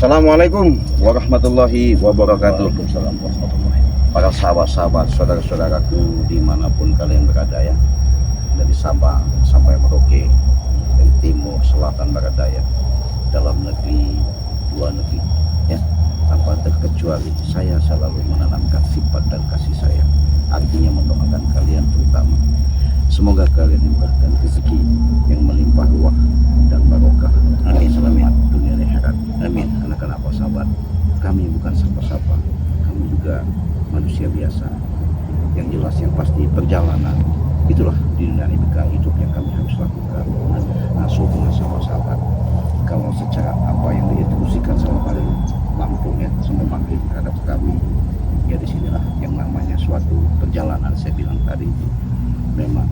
Assalamualaikum warahmatullahi wabarakatuh. Waalaikumsalam warahmatullahi wabarakatuh. Para sahabat-sahabat, saudara-saudaraku dimanapun kalian berada ya, dari Sabang sampai Merauke, dari timur, selatan, barat daya, dalam negeri, luar negeri ya, tanpa terkecuali saya selalu menanamkan sifat dan kasih sayang. Artinya mendoakan kalian terutama. Semoga kalian diberikan rezeki yang melimpah ruah dan barokah. Amin. Selamat dunia dan akhirat. Amin. Karena kenapa sahabat? Kami bukan siapa-siapa. Kami juga manusia biasa. Yang jelas yang pasti perjalanan itulah di dinamika hidup yang kami harus lakukan. Nah, dengan sahabat-sahabat, kalau secara apa yang diinstruksikan sama Bali Lampung ya, sama manggil terhadap kami, ya disinilah yang namanya suatu perjalanan. Saya bilang tadi itu memang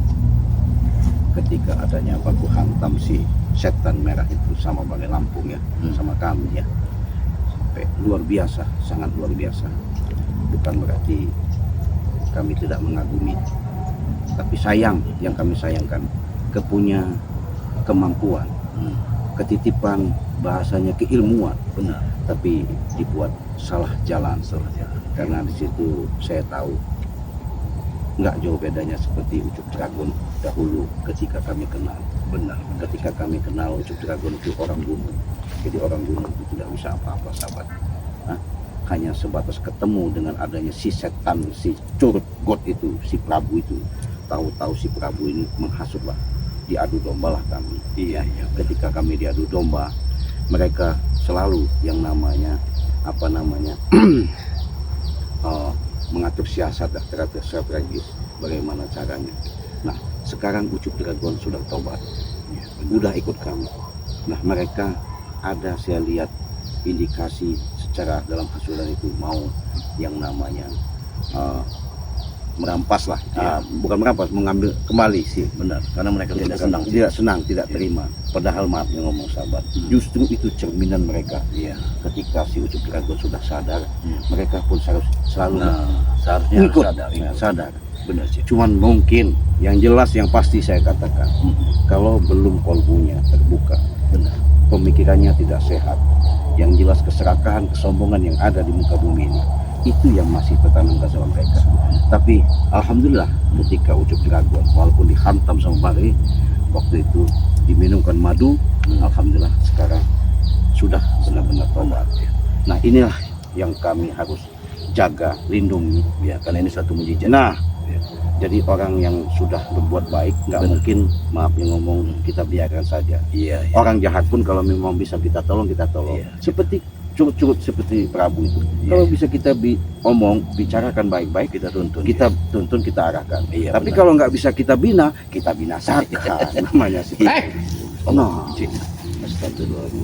ketika adanya baku hantam si setan merah itu sama Bali Lampung ya, sama kami ya, sampai luar biasa, sangat luar biasa. Bukan berarti kami tidak mengagumi, tapi sayang, yang kami sayangkan kepunya kemampuan, ketitipan, bahasanya keilmuan, benar, tapi dibuat salah jalan. Karena di situ saya tahu nggak jauh bedanya seperti Ucup Dragon dahulu ketika kami kenal. Benar, ketika kami kenal Ucup Dragon itu orang gunung. Jadi orang gunung itu tidak bisa apa-apa sahabat. Nah, hanya sebatas ketemu dengan adanya si setan, si curut god itu, si Prabu itu. Tahu-tahu si Prabu ini menghasutlah, diadu domba lah kami. Iya. Ketika kami diadu domba, mereka selalu yang namanya mengatur siasat dan strategis bagaimana caranya. Nah, sekarang Ucup Dragon sudah tobat, udah ikut kami. Nah, mereka ada saya lihat indikasi secara dalam hasulan itu mau yang namanya merampas lah, bukan merampas, mengambil kembali sih, benar. Karena mereka tidak senang, tidak terima. Padahal maaf yang ngomong sahabat, justru itu cerminan mereka. Iya. Ketika si Ucup Dragon sudah sadar, mereka pun selalu seharusnya ikut, sadar. Benar sih. Cuman mungkin yang jelas yang pasti saya katakan, kalau belum kolbunya terbuka, benar, pemikirannya tidak sehat, yang jelas keserakahan, kesombongan yang ada di muka bumi ini, itu yang masih tertanam ke dalam mereka. Tapi alhamdulillah ketika Ucup Dragon walaupun dihantam sama Bali, waktu itu diminumkan madu, alhamdulillah sekarang sudah benar-benar tobat. Nah, inilah yang kami harus jaga, lindungi ya, karena ini satu mujizat. Nah, jadi orang yang sudah berbuat baik nggak mungkin, maaf yang ngomong, kita biarkan saja. Iya. Orang jahat pun kalau memang bisa kita tolong, kita tolong. Iya. Seperti curut-curut seperti Prabu itu. Kalau bisa kita bicarakan baik-baik, kita tuntun, kita arahkan. Tapi benar, kalau nggak bisa kita bina, kita binasakan. Namanya sih.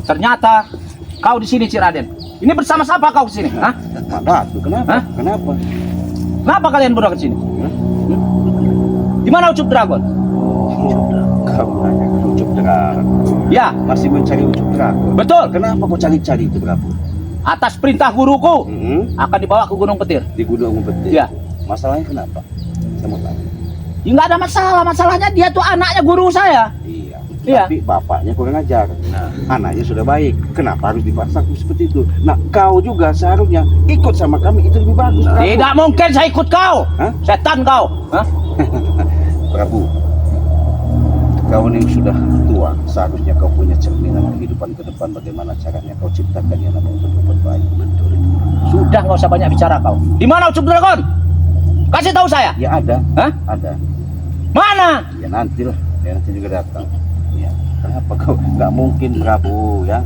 Ternyata kau di sini, Cik Raden. Ini bersama siapa kau di sini? Hah? Kenapa? Kenapa kalian berdua ke sini? Di mana Ucup Dragon? Kamu nanya Ucup Dragon. Ya, masih mencari Ucup Dragon. betul. Kenapa kau cari-cari itu, Prabu? Atas perintah guruku, akan dibawa ke Gunung Petir. Di Gunung Petir. Ya. Masalahnya kenapa? Saya mau tanya. Ya, nggak ada masalah. Masalahnya dia tuh anaknya guru saya. Iya. Tapi bapaknya kurang ajar. Anaknya sudah baik. Kenapa harus dipaksa seperti itu? Nah, kau juga seharusnya ikut sama kami, itu lebih bagus. Tidak mungkin saya ikut kau. Hah? Setan kau. Hah? Prabu, kau ini sudah tua, seharusnya kau punya cerminan kehidupan ke depan, bagaimana caranya kau ciptakan yang namanya untuk berbuat baik. Betul. Sudah, nggak usah banyak bicara kau. Di mana Ucup Dragon? Kasih tahu saya. Ya ada. Hah? Ada. Mana? Ya nantilah, nanti juga datang. Ya, kenapa kau nggak mungkin, Prabu ya?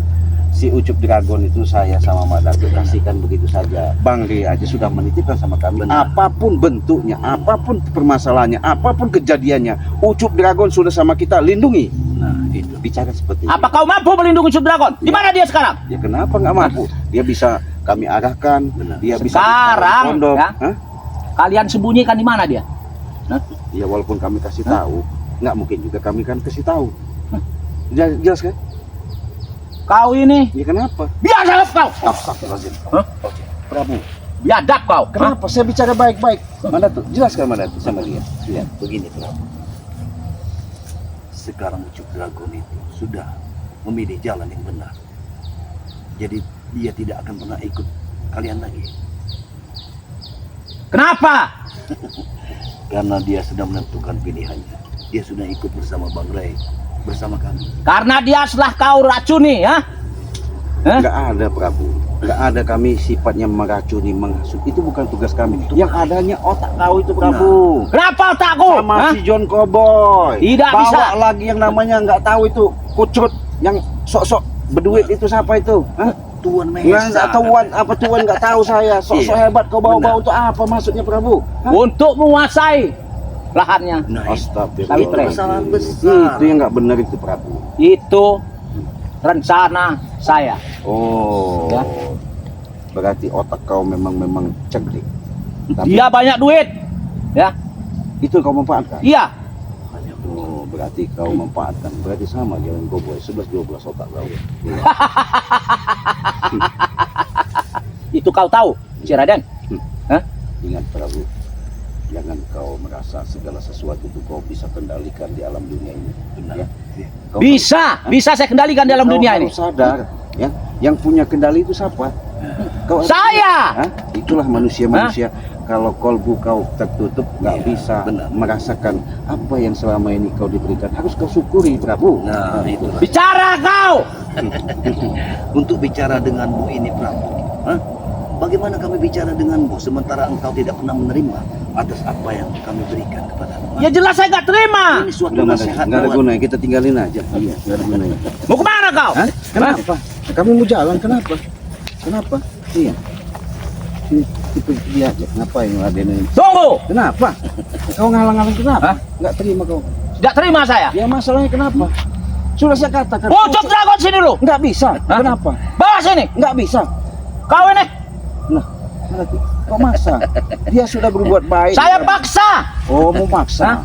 Si Ucup Dragon itu saya sama Madatu kasihkan begitu saja. Bang Ri aja sudah menitipkan sama kami. Apapun bentuknya, apapun permasalahannya, apapun kejadiannya, Ucup Dragon sudah sama kita, lindungi. Nah, itu bicara seperti Apa kau mampu melindungi Ucup Dragon? Di mana dia sekarang? Ya kenapa nggak mampu? Dia bisa kami arahkan. Dia bisa sekarang pondok. ya? Kalian sembunyikan di mana dia? Ya walaupun kami kasih tahu, nggak mungkin juga kami kan kasih tahu. Jelas kan? Kau ini. Ya kenapa? Biadab kau. Astagfirullahaladzim. Prabu, biadab kau. Kenapa? Saya bicara baik-baik. Mana tuh? Jelaskan mana tuh sama dia. Lihat, begini Prabu. Sekarang Ucup Dragon itu sudah memilih jalan yang benar. Jadi dia tidak akan pernah ikut kalian lagi. Kenapa? Karena dia sudah menentukan pilihannya. Dia sudah ikut bersama Bang Ray, bersama kami. Karena dia setelah kau racuni, ya? Hah? Nggak ada Prabu, nggak ada kami sifatnya meracuni, menghasut. Itu bukan tugas kami. Yang adanya otak kau itu Prabu. Kenapa otakku? Sama Hah? si John Cowboy. Tidak Bawa bisa. lagi yang namanya nggak tahu itu kucut yang sok-sok berduit itu siapa itu? Hah? Tuan Nggak tahuan apa tuan nggak tahu saya. Sok-sok Iya, hebat kau bawa-bawa untuk apa maksudnya Prabu? Hah? Untuk menguasai lahannya. Nah, Astagfirullah. itu kesalahan besar. Itu yang nggak benar itu Prabu. Itu rencana saya. Oh. Ya. Berarti otak kau memang cerdik. Tapi Dia banyak duit. Ya, itu kau manfaatkan. iya. Oh, berarti kau manfaatkan. Berarti sama jalan Cowboy 11-12 otak kau. Iya. Itu kau tahu, si Raden. Hah? Ingat Prabu, jangan kau merasa segala sesuatu itu kau bisa kendalikan di alam dunia ini. Benar. Ya? Kau Bisa saya kendalikan dalam kau dunia ini. harus sadar, ya. Yang punya kendali itu siapa? Kau harus- Saya. Hah? Itulah manusia-manusia. Kalau kolbu kau tertutup, nggak Iya, bisa benar. merasakan apa yang selama ini kau diberikan. Harus kau syukuri, Prabu. Nah, itulah. Bicara kau. Untuk bicara denganmu ini, Prabu. Hah? Bagaimana kami bicara denganmu sementara engkau tidak pernah menerima atas apa yang kami berikan kepada Ya jelas saya nggak terima. Ini suatu Udah nasihat nggak ada buat- gunanya, kita tinggalin aja. Iya, nggak ada gunanya. Mau kemana kau? Hah? Kenapa? Kamu mau jalan kenapa? Kenapa? Iya. Itu dia aja. Ngapain ngeladenin? Tunggu. Kenapa? Kau ngalang-ngalang kenapa? Hah? Nggak terima kau. Tidak terima saya. Ya masalahnya kenapa? Sudah saya katakan. Pucuk dragon sini dulu. Nggak bisa. Hah? Kenapa? Bawa sini. Nggak bisa. Kau ini. Nah, berarti kau maksa. Dia sudah berbuat baik. Saya paksa. Oh, mau maksa.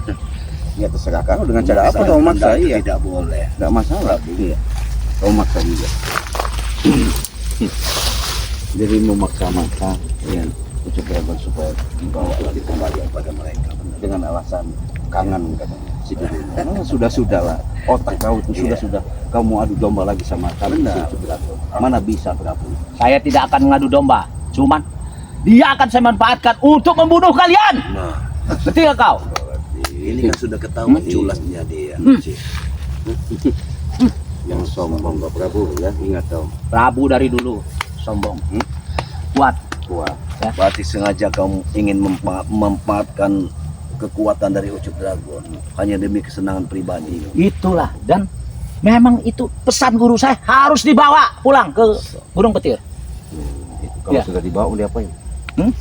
Ya terserah kau dengan cara apa kau maksa. Anda itu Iya. tidak boleh. Nggak masalah. Iya. Kau maksa juga. Jadi memaksa-maksa. Iya. Pucuk dragon supaya dibawa lagi kembali kepada mereka dengan alasan kangen katanya si Dudung. Sudah lah, otak kau itu sudah kau mau adu domba lagi sama kami si Pucuk Dragon. Mana bisa Prabu? Saya tidak akan mengadu domba. Cuman dia akan saya manfaatkan untuk membunuh kalian. Nah, Betul kau? ini kan sudah ketahuan culasnya dia. Yang sombong Pak Prabu ya, ingat kau. Prabu dari dulu sombong. Kuat. Kuat. Berarti sengaja kamu ingin memanfaatkan kekuatan dari Ucup Dragon hanya demi kesenangan pribadi. Itulah, dan memang itu pesan guru saya harus dibawa pulang ke Gunung Petir. Itu kalau Ya. sudah dibawa diapain? Hmm?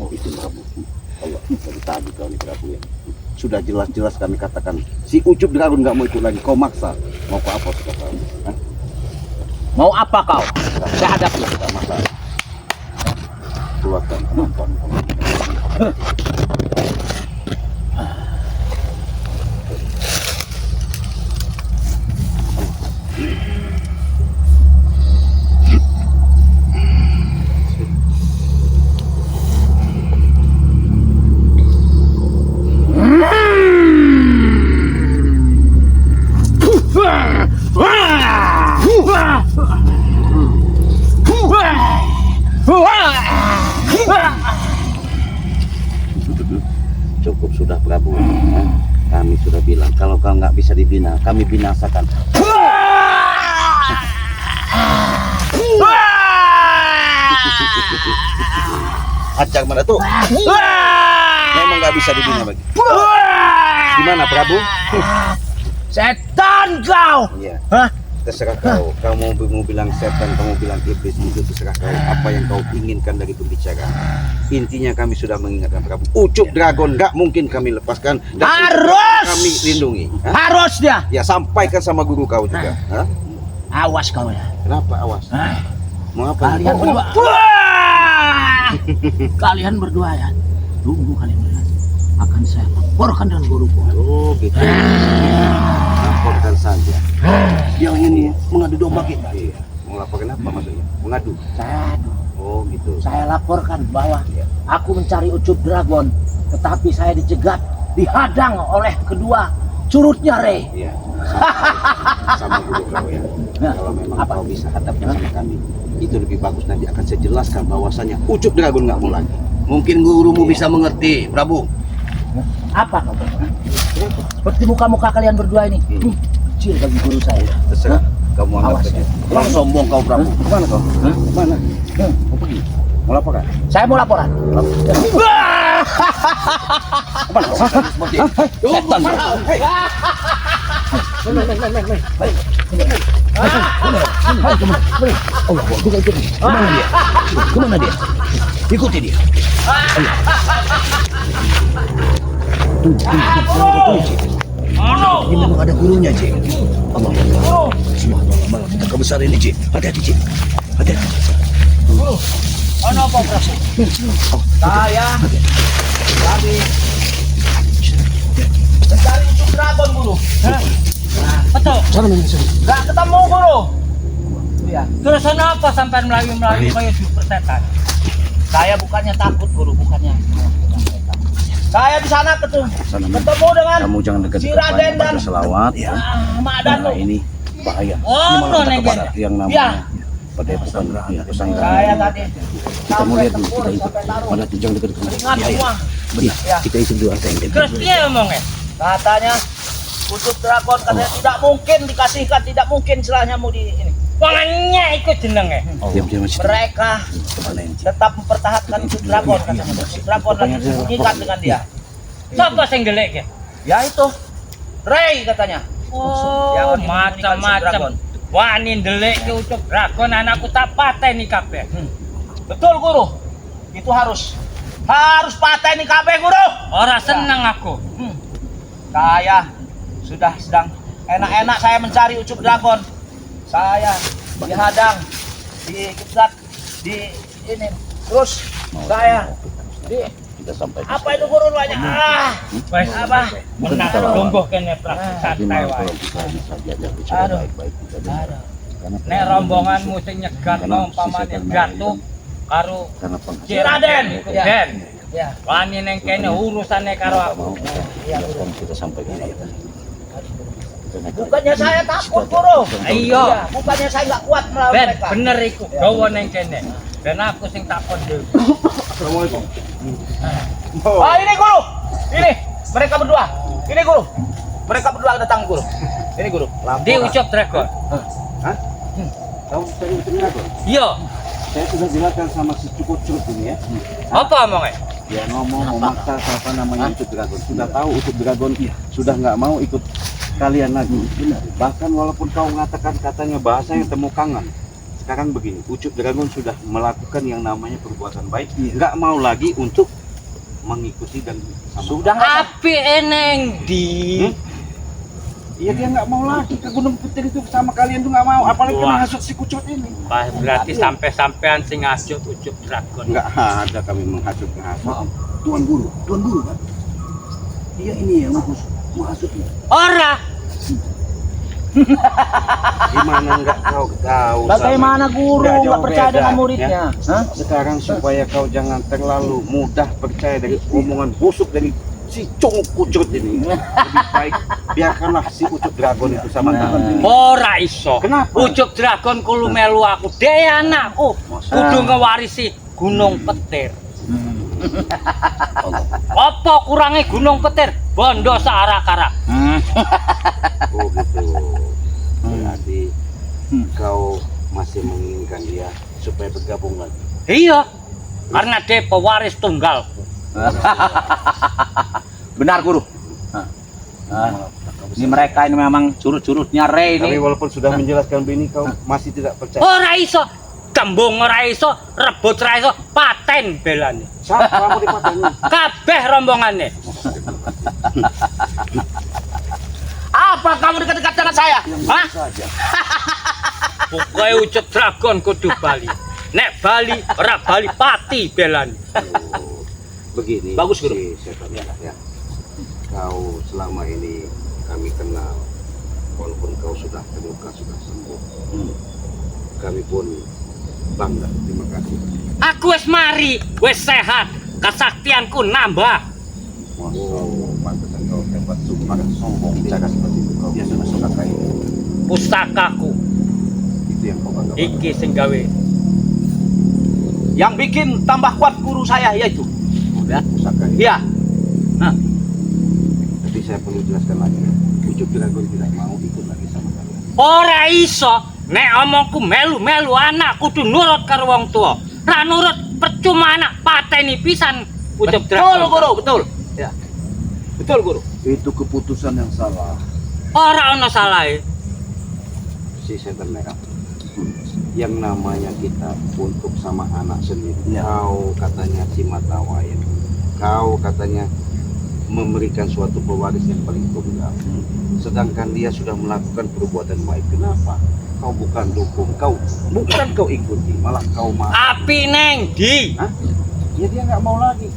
Itu Prabu. Allah, dari tadi kau nih Prabu ya. Sudah jelas-jelas kami katakan si Ucup Dragon nggak mau ikut lagi. Kau maksa. Mau ke apa sudah kau? Hah? Mau apa kau? Saya hadapi. Tidak masalah. Keluarkan kemampuan kau. Cukup sudah Prabu. Hah? Kami sudah bilang kalau kau nggak bisa dibina, kami binasakan. Acak mana tuh? Memang nggak bisa dibina bagi. Gimana Prabu? Setan kau! Iya. Hah? Terserah kau. Kau mau bilang setan, kamu bilang iblis, itu terserah kau. Apa yang kau inginkan dari pembicaraan. Intinya kami sudah mengingatkan Prabu. Ucup Dragon nggak mungkin kami lepaskan. Dan Harus! kami lindungi. Hah? Harusnya. Ya sampaikan sama guru kau juga. Hah? Awas kau ya. Kenapa awas? Hah? Mau apa? Kalian berdua. Kalian berdua ya. Tunggu kalian berdua. Akan saya laporkan dengan guruku. Oh gitu. Laporkan saja. Yang ini mengadu domba kita. Iya. Mau laporkan apa maksudnya? Mengadu. Oh gitu. Saya laporkan bahwa aku mencari Ucup Dragon, tetapi saya dicegat, dihadang oleh kedua curutnya Rey. Iya. Sama guru kau ya. Nah, kalau memang apa? kau bisa hadapkan sama kami, itu lebih bagus. Nanti akan saya jelaskan bahwasanya Ucup Dragon nggak mau lagi. Mungkin gurumu bisa mengerti, Prabu. Apa kau? Seperti muka-muka kalian berdua ini. Kecil bagi guru saya. Terserah kamu anggap Awas saja. ya. Kurang sombong kau, Prabu. Kemana kau? Hah? Kemana? Mau pergi? Mau laporan? Saya mau laporan. Kemana kau? Seperti Setan. Kemana dia? Kemana dia? Ikuti dia. Ini memang ada gurunya, Cik. Allah Subhanallah, malah kita kebesaran ini, Cik. Hati-hati, Cik. Hati-hati. Ano po, Prabu? Saya lagi mencari Ucup Dragon, Guru. Betul. Sana mana sana? Gak ketemu, Guru. Iya. Terus kenapa sampai melayu-melayu kayak super setan? Saya bukannya takut, Guru, bukannya. Saya di sana ketemu dengan Kamu jangan si dekat-dekat Raden banyak dan pada selawat. Mak Karena Danu. ini bahaya. Oh, Ini malah no, kepada Negen. yang Ya. namanya Padepokan pesantren. Saya tadi Kamu lihat dulu, tempur, kita ikut. sampai taruh. Mana tuh jangan dekat-dekat. Keringat semua. Benar. Ya. Kita ikut dulu angka yang dekat. Terus dia ngomongnya. Katanya Ucup Dragon katanya tidak mungkin dikasihkan, tidak mungkin istilahnya mau di ini. Wangannya ikut jenenge. Diam-diam masih. Mereka Kemana yang tetap mempertahankan Ucup Dragon katanya. Ucup Dragon lagi disembunyikan dengan dia. Siapa sing gelek ya? Ya itu Ray katanya. Oh, Yang menyembunyikan si Dragon. macam-macam. Wani ndelek ke Ucup Dragon anakku tak pateni kabeh. Betul, Guru. Itu harus pateni kabeh, Guru. Ora seneng aku. Saya sudah sedang enak-enak saya mencari Ucup Dragon. Saya dihadang, dikecat, di ini. Terus saya di kita sampai. apa itu, Guru banyak? Wes Apa? menang lungguh kene Prabu santai wae. Kalau kita bisa diajak bicara Aduh. baik-baik kita dengar. Karena Nek rombonganmu sing nyegat umpamane jatuh karo karena Si penghasilan Raden, Ya. Den. Ya. Wani neng kene urusane karo nggak aku. mau biarkan kita sampaikan kita. Bukannya saya takut, Guru. Iya. Ya, bukannya saya nggak kuat melawan Ben, mereka. bener iku. Gawa neng kene. Dan aku sing takon dhewe. Assalamualaikum. Ah, ini, Guru. Ini mereka berdua. Ini, Guru. Mereka berdua datang, Guru. Ini, Guru. Di Ucup Dragon. Hah? Kamu cari Ucup Dragon? Iya. Saya sudah jelaskan sama si cukup ini ya. Apa omongnya? Dia ngomong memaksa apa namanya Ucup Dragon. Sudah tahu Ucup Dragon sudah nggak mau ikut kalian lagi. Bahkan walaupun kau mengatakan katanya bahasa yang temu kangen. Sekarang begini, Ucup Dragon sudah melakukan yang namanya perbuatan baik, nggak mau lagi untuk mengikuti dan sama. Sudah nggak Api eneng di. Iya dia nggak mau lagi ke Gunung Putih itu sama kalian tuh nggak mau, apalagi Wah. menghasut si Kucut ini. Wah, berarti sampai-sampean sing ngasut Ucup Dragon. Nggak ada kami menghasut. Tuan guru kan? Dia ini yang menghasutnya. Ora. Gimana nggak kau tahu? Bagaimana Guru Nggak jauh nggak percaya beda, dengan muridnya? ya. Hah? Sekarang supaya kau jangan terlalu mudah percaya dari omongan busuk dari si congok Kucut ini. Lebih baik biarkanlah si Ucup Dragon itu sama kalian. Ora iso. Kenapa? Ucup Dragon kulo melu aku. Dhewe anakku. Kudu ngewarisi Gunung Petir. Apa kurangnya Gunung Petir? Bondo searak-arak. Oh gitu. Berarti kau masih menginginkan dia supaya bergabung lagi. Iya. Karena dia pewaris tunggalku. Benar, Guru. Ini mereka ini memang curut-curutnya Ray Tapi ini. walaupun sudah menjelaskan begini kau masih tidak percaya. Ora iso. Tembung ora iso, rebut ora iso, paten belane. Siapa kamu dipateni? Kabeh rombongane. Apa kamu dekat-dekat dengan saya? Hah? Saja. Pokoke Ucup Dragon kudu bali. Nek bali ora bali pati belane. Oh, begini. Bagus, Guru. Si setan ya. Kau selama ini kami kenal, walaupun kau sudah terluka sudah sembuh. Kami pun bangga. Terima kasih. Aku wis mari, wis sehat, kesaktianku nambah. Oh, pantesan kau hebat, sumpah sombong bicara seperti itu. Kau biasa suka kayak ini. Pustakaku Itu yang kau banggakan. Iki sing gawe. Yang bikin tambah kuat guru saya yaitu. Ya. Pusaka ini. Iya. Nah, Tapi saya perlu jelaskan lagi. Ucup Dragon tidak mau ikut lagi sama kalian. Ora iso. Nek omongku melu-melu anak kudu nurut karo wong tua. Ra nurut percuma anak pateni pisan Ucup betul Dragon. guru, betul. Ya. Betul guru. Itu keputusan yang salah. Ora ono salahe. Si setan merah. Yang namanya kita untuk sama anak sendiri. Ya. Kau katanya si mata wayang. Kau katanya memberikan suatu pewaris yang paling tunggal. Sedangkan dia sudah melakukan perbuatan baik. Kenapa? Kau bukan dukung, bukan kau ikuti, malah kau marah. Api neng di. Hah? Ya dia nggak mau lagi.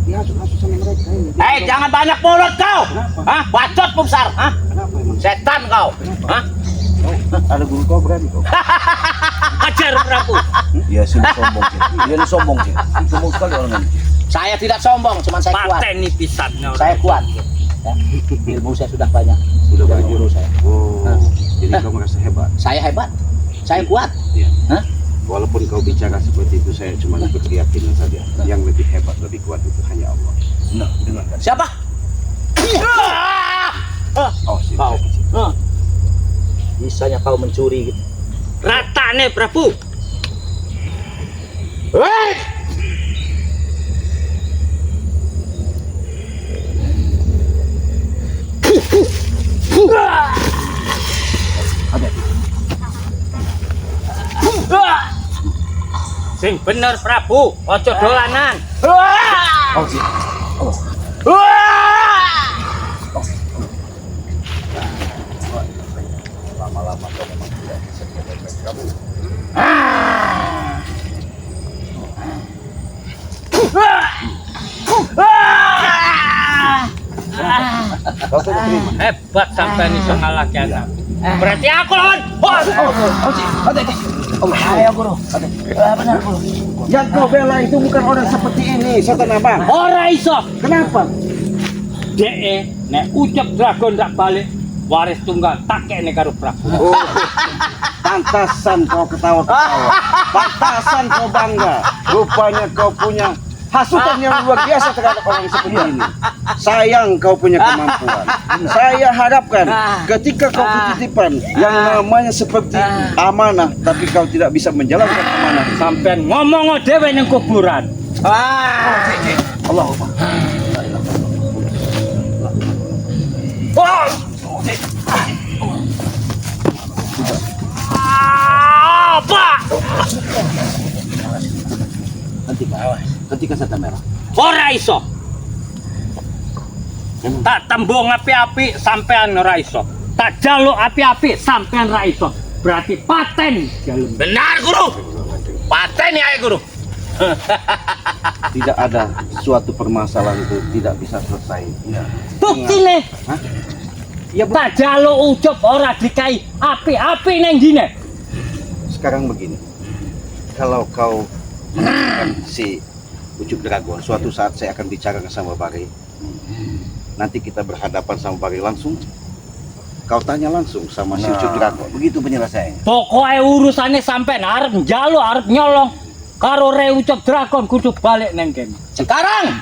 Dia hasut-hasut sama mereka ini. Dia Jangan banyak mulut kau. Kenapa? Hah? Bacot besar. Hah? Kenapa emang? Setan kau. Hah? Ada guru kau berani kau? Ajar Prabu. Ya sudah sombong sih. Dia sombong sih. Sombong sekali orang ini. Saya tidak sombong, cuma saya kuat. Pateni pisan. Saya kuat. Ya. Ilmu saya sudah banyak. Sudah Dari banyak. guru saya. Oh, Hah? jadi kau merasa hebat. Saya hebat. Saya kuat. Iya. Hah? Walaupun kau bicara seperti itu, saya cuma berkeyakinan saja. Yang lebih hebat, lebih kuat itu hanya Allah. Nah, dengarkan. Siapa? Oh, sih. Kau. Bisanya kau mencuri gitu. Ratane Prabu. Hei! Sing bener Prabu, ojo dolanan. Oh, sih. Lama-lama kau memang tidak bisa baik-baik kamu. Kau tidak terima. Hebat sampean iso ngalahke anak. Berarti aku lawan bos. Ayo guru. Benar guru. Yang kau bela itu bukan orang seperti ini, setan abang. Ora iso. Kenapa? DE nek Ucup Dragon dak balik waris tunggal tak kene karo Prabu. Oh, pantasan kau ketawa-ketawa. Pantasan kau bangga. Rupanya kau punya hasutan yang luar biasa terhadap orang seperti ini. Sayang kau punya kemampuan. Saya harapkan ketika kau ketitipan yang namanya seperti amanah, tapi kau tidak bisa menjalankan amanah. Sampean ngomong dhewe ning kuburan. Allahumma. Apa? Hentikan setan merah. Ora iso. Tak tembung api-api sampean ora iso. Tak jaluk api-api sampean ora iso. Berarti paten jaluk. Benar guru. Paten ya guru. Tidak ada suatu permasalahan itu tidak bisa selesai. Ya. Buktine. Hah? Ya tak jaluk Ucup ora dikai api-api neng dine. Sekarang begini, kalau kau menentukan si Ucup Dragon, suatu saat saya akan bicara sama Bari. Nanti kita berhadapan sama Bari langsung. Kau tanya langsung sama si Ucup Dragon. Begitu penyelesaiannya. Pokoknya urusannya sampean arep njaluk arep nyolong karo Re Ucup Dragon kudu balik neng kene. Sekarang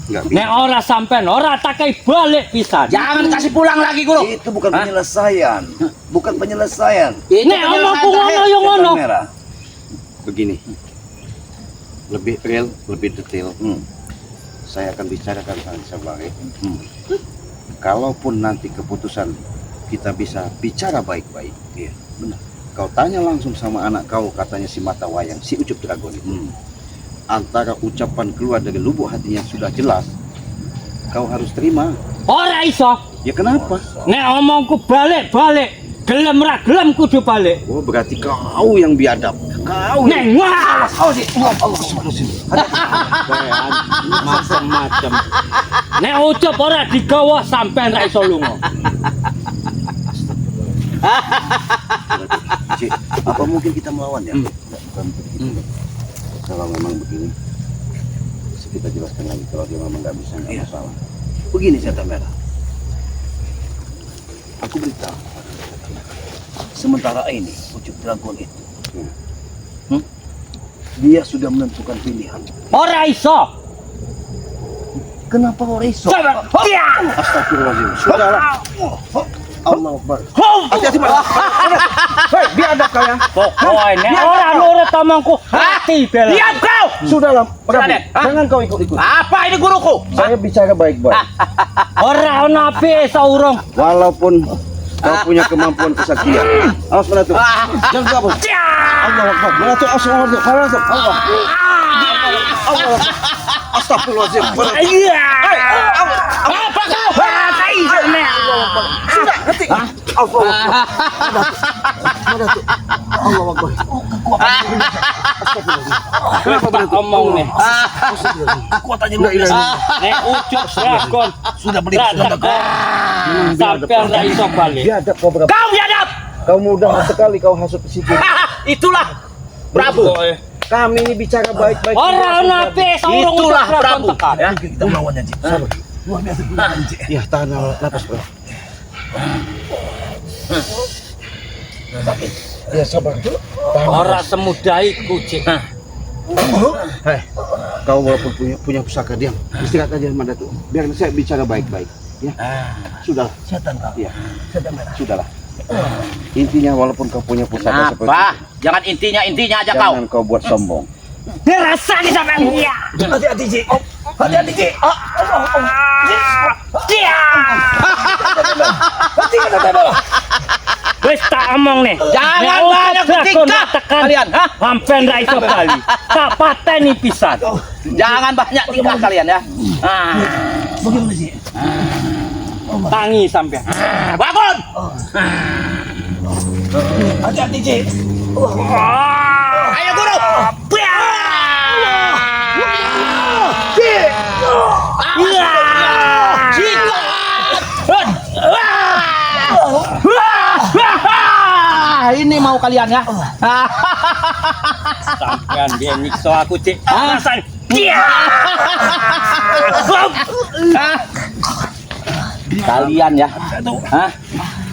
Nggak bisa. Nek ora sampean ora tak kai balik pisan. jangan kasih pulang lagi guru. Itu bukan penyelesaian. Bukan penyelesaian. Itu Nek omongku penyelesaian ngono terakhir. yo ngono. Setan merah. Begini, lebih real, lebih detail. Hmm. Saya akan bicarakan sama Bari. Kalaupun nanti keputusan kita bisa bicara baik-baik, Iya, benar. kau tanya langsung sama anak kau, katanya si mata wayang, si Ucup Dragon itu. Antara ucapan keluar dari lubuk hatinya sudah jelas, kau harus terima. Ora iso. Ya kenapa? Nek omongku balik-balik, gelem ra gelem kudu balik. Oh, berarti kau yang biadab. Kau yang Neng wah. macam-macam. Nek Ucup ora digawa sampean ra iso lunga. Cik, apa mungkin kita melawan ya? Bukan begitu. Kalau memang begini, bisa kita jelaskan lagi. Kalau dia memang nggak bisa, nggak Iya. masalah. Begini setan merah. Aku beritahu, Sementara ini Ucup Dragon itu, dia sudah menentukan pilihan. Ora iso. Kenapa orang iso? Ya. Astagfirullahaladzim. Sudahlah. Allah Akbar. Hati-hati Mas. Hei, biadab kau ya. Pokoknya ora nurut omongku. Hati bela. Diam kau. Sudahlah, Prabu. Raden, Jangan kau ikut-ikut. Apa ini guruku? Saya bicara baik-baik. Ora ono api saurung. Walaupun kau punya kemampuan kesaktian. Awas Melatu. Jangan kabur. Allah Akbar. Melatu, astagfirullahaladzim. Melatu. Allah. Allah. Astagfirullahaladzim. Iya. Apa kau? Sudah, henti. Allah Akbar. Melatu. Allah Akbar. Kenapa berarti omong nih? Kekuatannya luar biasa. Nek Ucup Dragon Sudah beli sudah sampean ra iso balik. Biadab kau berapa? Kau biadab. Kau mudah sekali kau hasut ke situ. Itulah Prabu. Kami ini bicara baik-baik. Ora ono api saurung Itulah Ucup Dragon Prabu. tekan. Ya. kita melawannya, Cik. Sabar. Luar biasa pilihan, Cik. Ya, tahan napas, Bro. Ya, sabar. Ora semudah iku, Cik. Hei, kau walaupun punya pusaka, diam. Istirahat aja, Mandatu. Biar saya bicara baik-baik. Ya, sudah. Setan kau. Ya, Setan merah. sudahlah. Intinya walaupun kau punya pusaka seperti Apa? itu, Jangan intinya aja kau. jangan kau buat sombong. Rasane sampean iya. Hati-hati, Cik. Hati-hati, Cik. Dia. Hentikan Setan merah. Wis tak omong nih. Jangan Nek banyak Ucup Dragon tingkah tekan kalian, ha? sampean ra iso bali. Tak pateni pisan. Jangan banyak tingkah kalian ya. Bagaimana, Cik? Tangi sampean. Bangun. Hati-hati, Cik. Ayo guru. Ini mau kalian ya? Sampean dia nyiksa aku, Cik. Alasan. Dia. Kalian ya? Hah?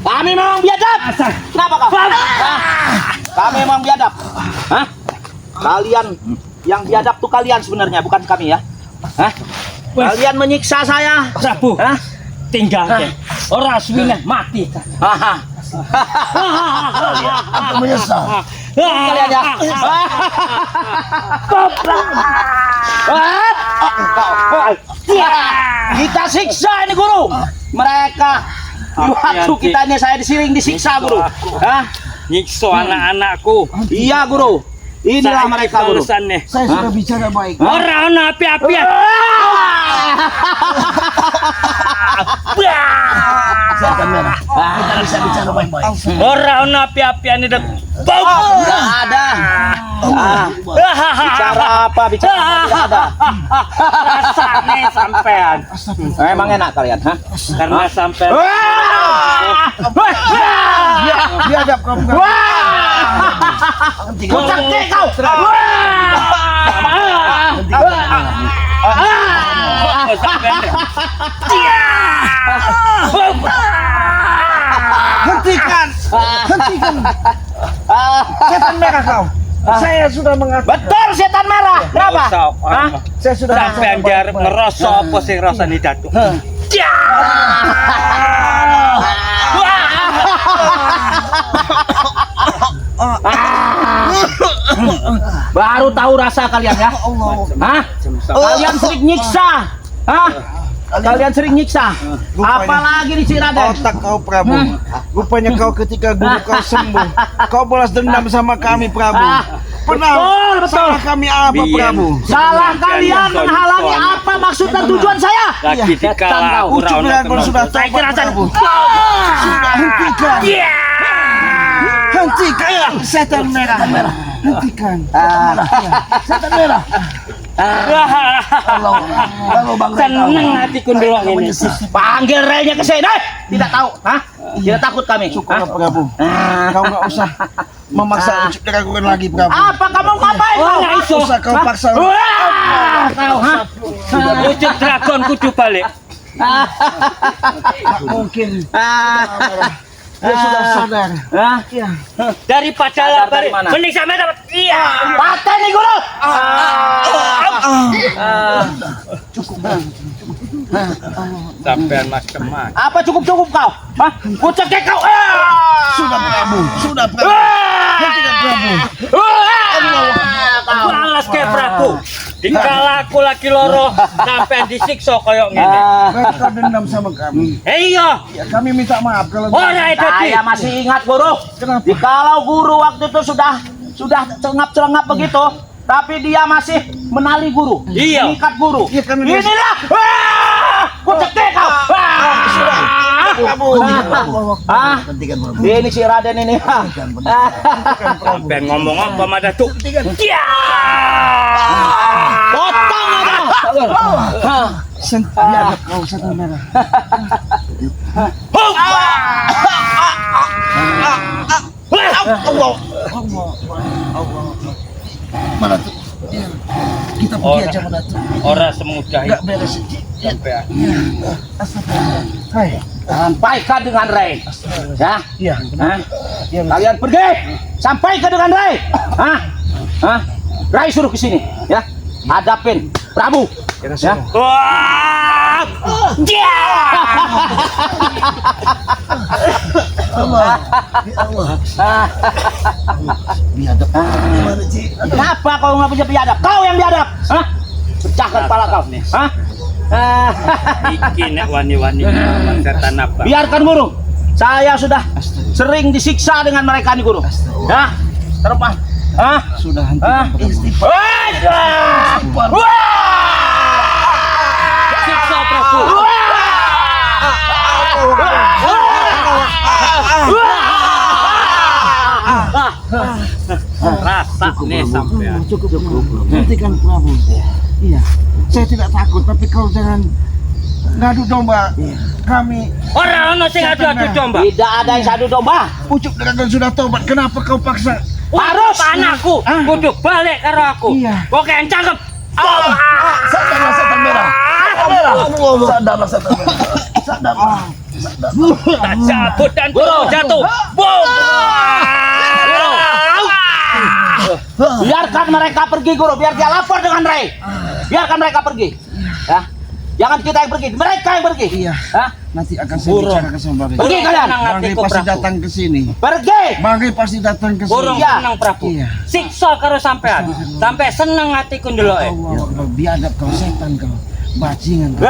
Kami memang biadab. Kenapa kau? Kami memang biadab. Hah? Kalian yang biadab tuh kalian sebenarnya, bukan kami ya. Hah? Kalian menyiksa saya. Prabu. Hah? Tinggal ke. Ora suwine mati. Haha. Aku menyesal. Kalian ya. Kita siksa ini guru. Mereka waktu kita ini saya disiksa guru. Hah? Nyiksa anak-anakku. Iya guru. Inilah mereka guru. urusan nih. Saya sudah bicara baik. Ora ono api-api. Setan merah. Kita bisa bicara baik-baik. Ora ono api-apian itu. Tidak ada. Bicara apa? Bicara apa? Tidak ada. Rasane sampean. Emang enak kalian, hah? Karena sampean Biadab kau bukan. Kucak deh kau. Hentikan. Hentikan. Setan merah kau. Saya sudah mengatakan. Betul setan merah. Kenapa? Hah? Saya sudah Sampean jarep ngerasa apa sing rasane datuk. Baru tahu rasa kalian ya? Hah? Kalian sering nyiksa. Hah? Kalian sering nyiksa. Apalagi di Ciraden. Otak kau Prabu. Rupanya kau ketika guru kau sembuh, kau balas dendam sama kami Prabu. Pernah Betul, betul. salah kami apa Prabu? Salah kalian menghalangi apa maksud dan tujuan saya? Lagi dikala Ucup Dragon sudah Saya kira tobat Prabu. Sudah hentikan. Hentikan setan merah. Hentikan. Setan merah. Kalau Bang Ray seneng hatiku ndelok ini. Panggil Raynya ke sini. Tidak tahu, hah? Tidak takut kami. Syukurlah Hah? Prabu. Kau nggak usah memaksa Ucup Dragon lagi Prabu. Apa kamu ngapain kau? Nggak iso. Usah kau paksa. Kau, hah? Ucup Dragon kudu balik. Mungkin. Dia sudah sadar. Hah? Iya. Daripada Sadar dari labari, mana? mending sampai dapat. Iya. Paten nih guru. Sampean macam-macam. Apa cukup kau? Hah? Ku cekek kau. Sudah Prabu, sudah Prabu. Hentikan Prabu. Balas ke Prabu. Dikala aku lagi loro sampean disiksa koyok ngene. Mereka dendam sama kami. Iya. Ya, kami minta maaf kalau Ora dadi. Saya masih ingat guru. Kenapa? Kalau guru waktu itu sudah celengap-celengap begitu, tapi dia masih menali guru. Iya. Mengikat guru. Iya, kami Inilah. Ku cekek kau. Prabu. Ah, Hentikan Prabu. ini si Raden ini. Sampean ngomong apa mah datuk? Iya. Potong ada. Biadab kau setan merah. Mana tuh? Iya. Kita pergi Orang. aja mana tuh? Ora semudah Enggak itu beres. sampean. Astagfirullah. Hai. Sampaikan dengan Ray. Ya. Iya. Hah? Iya. Kalian pergi. Sampaikan dengan Ray. Hah? Hah? Ray suruh ke sini, ya. Hadapin Prabu. Ya. Wah! Iya. Allah. Ya Allah. Biadab. Gimana sih? Kenapa kau nggak punya biadab? Kau yang biadab. Hah? Pecahkan kepala kau. Hah? Iki nek wani-wani setan apa? Biarkan guru. Saya sudah sering disiksa dengan mereka nih guru. Ya. Terlepas. Hah? Sudah Hah? hentikan Prabu. Siksa Prabu. Rasa nih sampean. Cukup. Hentikan Prabu. Iya. Saya tidak takut, tapi kau jangan ngadu domba. Kami Ora ono sing adu-adu domba. Tidak ada yang sadu domba. Ucup dengan sudah tobat. Kenapa kau paksa? Harus anakku Ah. kudu balik karo aku. Iya. Oke, cakep. Sadarlah setan merah. Sadarlah setan merah. Sadarlah. Tak cabut dan Guru. jatuh. Boom. Biarkan mereka pergi guru. Biar dia lapor dengan Ray. Biarkan mereka pergi. Ya. Jangan kita yang pergi, mereka yang pergi. Iya. Hah? Nanti akan saya Burung. bicarakan sama Bang. Pergi kalian. Bang pasti datang ke sini. Pergi. Bang pasti datang ke sini. Burung Iya. seneng Prabu. Iya. Siksa karo sampean. Sampai seneng hatiku ndeloke. Allah, kau biadab kau setan kau. Bajingan kau.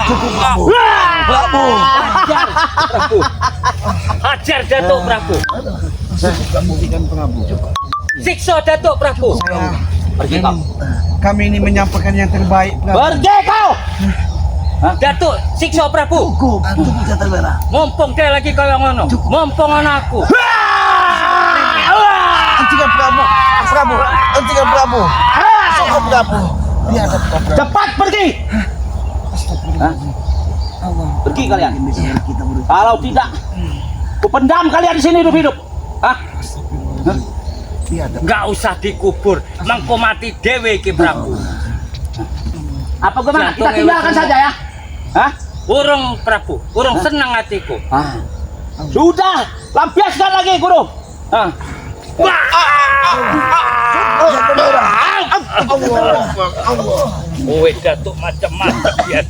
Cukup Prabu. Prabu. Hajar Prabu. Hajar Datuk Prabu. Cukup kamu berikan Prabu. Siksa Datuk Prabu. Saya Pergi kau. kami ini menyampaikan yang terbaik Prabu. Pergi kau. Datuk siksa Prabu. Cukup. Cukup setan merah. Mumpung dia lagi kaya ngono. Mumpung anakku. Hentikan Prabu. Prabu. Hentikan Prabu. Cukup Prabu. Biadab kau Prabu. Cepat pergi. Allah. Pergi kalian. Kita berdua. Kalau tidak, kupendam kalian di sini hidup-hidup. Hah? Biadab. Enggak usah dikubur. Mengko mati dhewe iki Prabu. Apa gimana? Kita Jantung tinggalkan semua. saja ya. Hah? Urung Prabu, urung seneng hatiku. Sudah, lampiaskan lagi guru. Hah? Kowe Datuk macam-macam ya.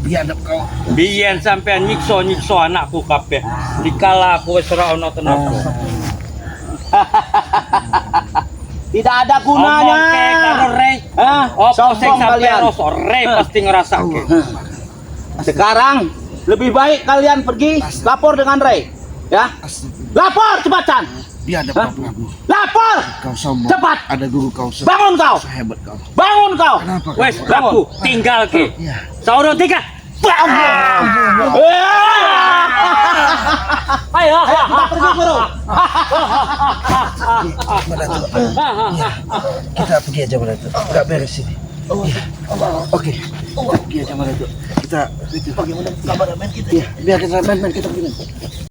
Biadab kau. Biyen sampean nyiksa anakku kabeh. Dikala aku wis ora ana tenaga. Tidak ada Omongke gunanya. karo Rey. Hah? Apa sing Sombong sampean kalian. rasa Rey pasti ngrasake. Sekarang lebih baik kalian pergi lapor dengan Ray. Ya. Lapor cepatan. Biadab Hah? kau Prabu. Lapor. Kau sombong. Cepat. Ada guru kau Bangun kau. sehebat kau. Bangun kau. Kenapa kau? Wes Prabu, tinggal ke. Iya. Saurung tiga. Ayo. Kita pergi guru. Kita pergi aja Datuk. Enggak beres ini. Oke. Pergi aja Datuk. Kita bagaimana kabar men kita? Iya, biar kita main kita pergi.